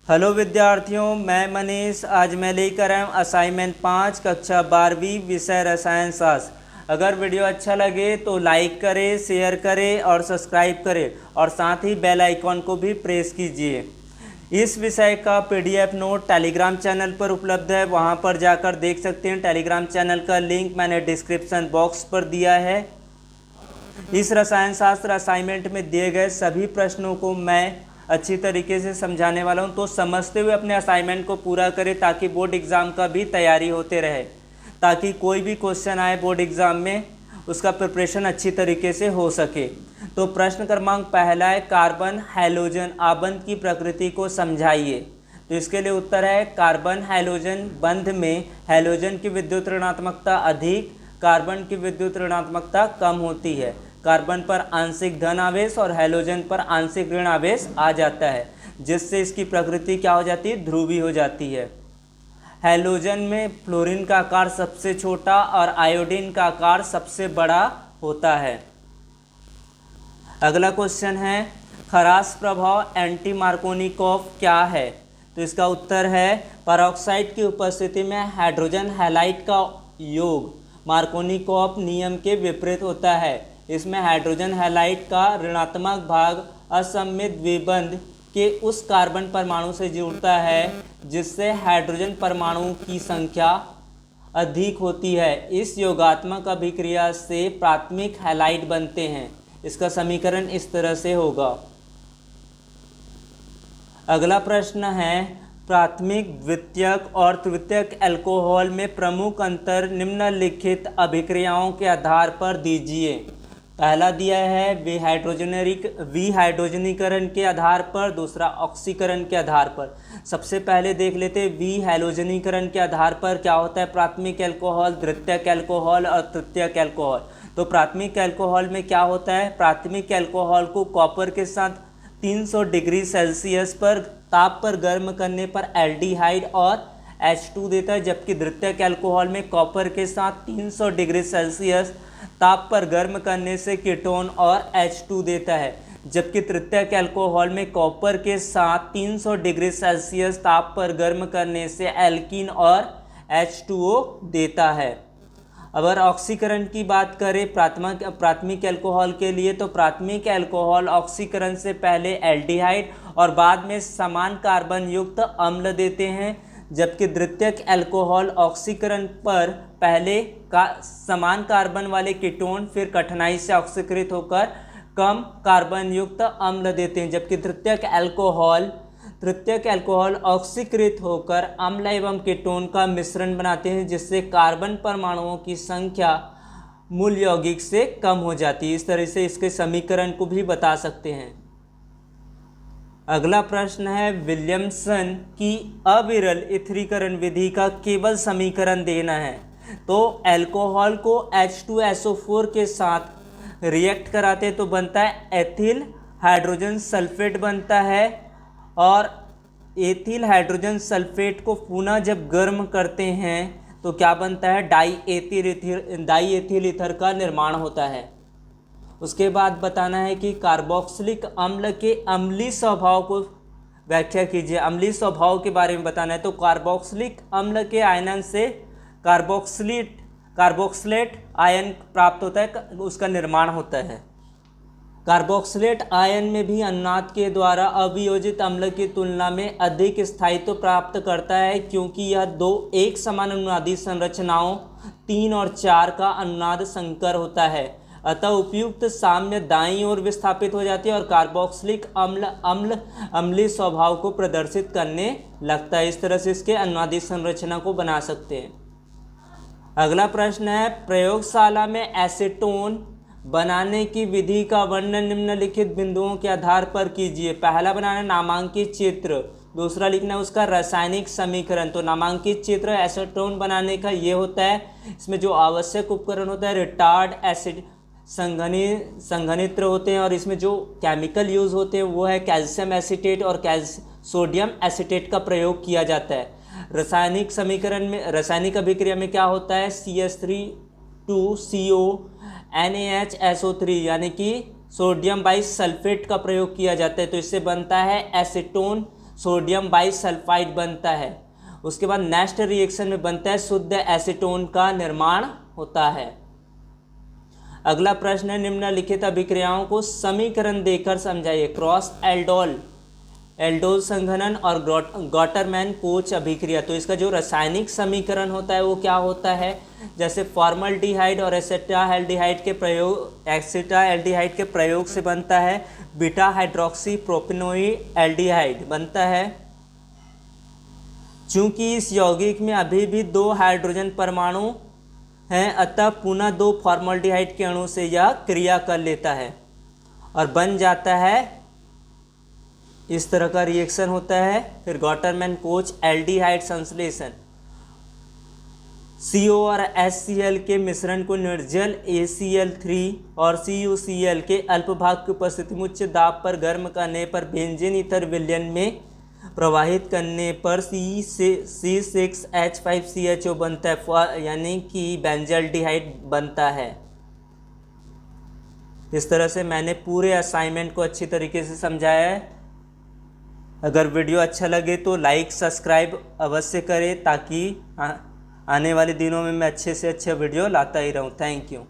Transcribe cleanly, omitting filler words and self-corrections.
Hello विद्यार्थियों, मैं मनीष। आज मैं लेकर आया हूँ असाइनमेंट 5 कक्षा 12वीं विषय रसायन शास्त्र। अगर वीडियो अच्छा लगे तो लाइक करें, शेयर करें और सब्सक्राइब करें और साथ ही बेल आइकॉन को भी प्रेस कीजिए। इस विषय का पीडीएफ नोट टेलीग्राम चैनल पर उपलब्ध है, वहाँ पर जाकर देख सकते हैं। टेलीग्राम चैनल का लिंक मैंने डिस्क्रिप्शन बॉक्स पर दिया है। इस रसायन शास्त्र असाइनमेंट में दिए गए सभी प्रश्नों को मैं अच्छी तरीके से समझाने वाला हूं, तो समझते हुए अपने असाइनमेंट को पूरा करें ताकि बोर्ड एग्ज़ाम का भी तैयारी होते रहे, ताकि कोई भी क्वेश्चन आए बोर्ड एग्ज़ाम में उसका प्रिपरेशन अच्छी तरीके से हो सके। तो प्रश्न क्रमांक पहला है, कार्बन हैलोजन आबंध की प्रकृति को समझाइए। तो इसके लिए उत्तर है, कार्बन हैलोजन बंध में हैलोजन की विद्युत ऋणात्मकता अधिक, कार्बन की विद्युत ऋणात्मकता कम होती है। कार्बन पर आंशिक धन आवेश और हैलोजन पर आंशिक ऋण आवेश आ जाता है, जिससे इसकी प्रकृति क्या हो जाती है, ध्रुवीय हो जाती है। हैलोजन में फ्लोरीन का आकार सबसे छोटा और आयोडीन का आकार सबसे बड़ा होता है। अगला क्वेश्चन है, खराश प्रभाव एंटी मार्कोनिकॉफ क्या है। तो इसका उत्तर है, पेरोक्साइड की उपस्थिति में हाइड्रोजन हैलाइड का योग मार्कोनिकॉफ नियम के विपरीत होता है। इसमें हाइड्रोजन हैलाइड का ऋणात्मक भाग असममित द्विबंध के उस कार्बन परमाणु से जुड़ता है जिससे हाइड्रोजन परमाणु की संख्या अधिक होती है। इस योगात्मक अभिक्रिया से प्राथमिक हैलाइड बनते हैं। इसका समीकरण इस तरह से होगा। अगला प्रश्न है, प्राथमिक, द्वितीयक और तृतीयक अल्कोहल में प्रमुख अंतर निम्नलिखित अभिक्रियाओं के आधार पर दीजिए। पहला दिया है विहाइड्रोजनीकरण के आधार पर, दूसरा ऑक्सीकरण के आधार पर। सबसे पहले देख लेते हैं विहाइड्रोजनीकरण के आधार पर क्या होता है। प्राथमिक अल्कोहल, द्वितीयक अल्कोहल और तृतीयक अल्कोहल। तो प्राथमिक अल्कोहल में क्या होता है, प्राथमिक अल्कोहल को कॉपर के साथ 300 डिग्री सेल्सियस पर ताप पर गर्म करने पर एल्डिहाइड और H2 देता है, जबकि द्वितीयक अल्कोहल में कॉपर के साथ 300 डिग्री सेल्सियस ताप पर गर्म करने से कीटोन और H2 देता है, जबकि तृतीयक अल्कोहल में कॉपर के साथ 300 डिग्री सेल्सियस ताप पर गर्म करने से एल्कीन और H2O देता है। अगर ऑक्सीकरण की बात करें प्राथमिक अल्कोहल के लिए, तो प्राथमिक अल्कोहल ऑक्सीकरण से पहले एल्डिहाइड और बाद में समान कार्बन युक्त अम्ल देते हैं, जबकि द्वितीयक अल्कोहल ऑक्सीकरण पर पहले का समान कार्बन वाले कीटोन फिर कठिनाई से ऑक्सीकृत होकर कम कार्बन युक्त अम्ल देते हैं, जबकि तृतीयक अल्कोहल ऑक्सीकृत होकर अम्ल एवं कीटोन का मिश्रण बनाते हैं, जिससे कार्बन परमाणुओं की संख्या मूल यौगिक से कम हो जाती है। इस तरह से इसके समीकरण को भी बता सकते हैं। अगला प्रश्न है, विलियमसन की अविरल इथरीकरण विधि का केवल समीकरण देना है। तो अल्कोहल को H2SO4 के साथ रिएक्ट कराते तो बनता है एथिल हाइड्रोजन सल्फेट बनता है, और एथिल हाइड्रोजन सल्फेट को पुनः जब गर्म करते हैं तो क्या बनता है, डाई एथिल ईथर का निर्माण होता है। उसके बाद बताना है कि कार्बोक्सिलिक अम्ल के अम्लीय स्वभाव को व्याख्या कीजिए। अम्लीय स्वभाव के बारे में बताना है। तो कार्बोक्सिलिक अम्ल के आयनन से कार्बोक्सिलेट आयन प्राप्त होता है, उसका निर्माण होता है। कार्बोक्सिलेट आयन में भी अनुनाद के द्वारा अवियोजित अम्ल की तुलना में अधिक स्थायित्व प्राप्त करता है, क्योंकि यह दो एक समान अनुनादी संरचनाओं 3 और 4 का अनुनाद संकर होता है। अतः उपयुक्त साम्य दाईं ओर विस्थापित हो जाती है और कार्बोक्सिलिक अम्ल अम्लीय स्वभाव को प्रदर्शित करने लगता है। इस तरह से इसके अनुनादी संरचना को बना सकते हैं। अगला प्रश्न है, प्रयोगशाला में एसीटोन बनाने की विधि का वर्णन निम्नलिखित बिंदुओं के आधार पर कीजिए। पहला बनाना नामांकित चित्र, दूसरा लिखना उसका रासायनिक समीकरण। तो नामांकित चित्र एसीटोन बनाने का ये होता है, इसमें जो आवश्यक उपकरण होता है रिटार्ड एसिड संघनित्र होते हैं, और इसमें जो केमिकल यूज होते हैं वो है कैल्शियम एसीटेट और सोडियम एसीटेट का प्रयोग किया जाता है। रासायनिक समीकरण में, रासायनिक अभिक्रिया में क्या होता है, CH3 NaHSO3 यानी कि सोडियम बाइसल्फेट का प्रयोग किया जाता है। तो इससे बनता है एसीटोन सोडियम बाइसल्फाइड बनता है। उसके बाद नेक्स्ट रिएक्शन में बनता है शुद्ध एसीटोन का निर्माण होता है। अगला प्रश्न है निम्नलिखित अभिक्रियाओं को समीकरण देकर समझाइए। क्रॉस एल्डोल संघनन और गॉटरमैन कोच अभिक्रिया। तो इसका जो रासायनिक समीकरण होता है वो क्या होता है, जैसे फॉर्मल्डिहाइड और एसिटाल्डिहाइड के प्रयोग से बनता है बीटा हाइड्रोक्सी प्रोपेनोइक एल्डिहाइड बनता है। चूंकि इस यौगिक में अभी भी 2 हाइड्रोजन परमाणु हैं, अतः पुनः 2 फॉर्मल्डिहाइड के अणु से यह क्रिया कर लेता है और बन जाता है, इस तरह का रिएक्शन होता है। फिर गॉटरमैन कोच एल्डिहाइड संश्लेषण, CO और HCl के मिश्रण को निर्जल ACl3 और CuCl के अल्पभाग की उपस्थिति में उच्च दाब पर गर्म करने पर बेंजीन ईथर विलयन में प्रवाहित करने पर C6H5CHO बनता है, यानी कि बेंजल्डिहाइड बनता है। इस तरह से मैंने पूरे असाइनमेंट को अच्छी तरीके से समझाया है। अगर वीडियो अच्छा लगे तो लाइक सब्सक्राइब अवश्य करें, ताकि आने वाले दिनों में मैं अच्छे से अच्छे वीडियो लाता ही रहूं। Thank you.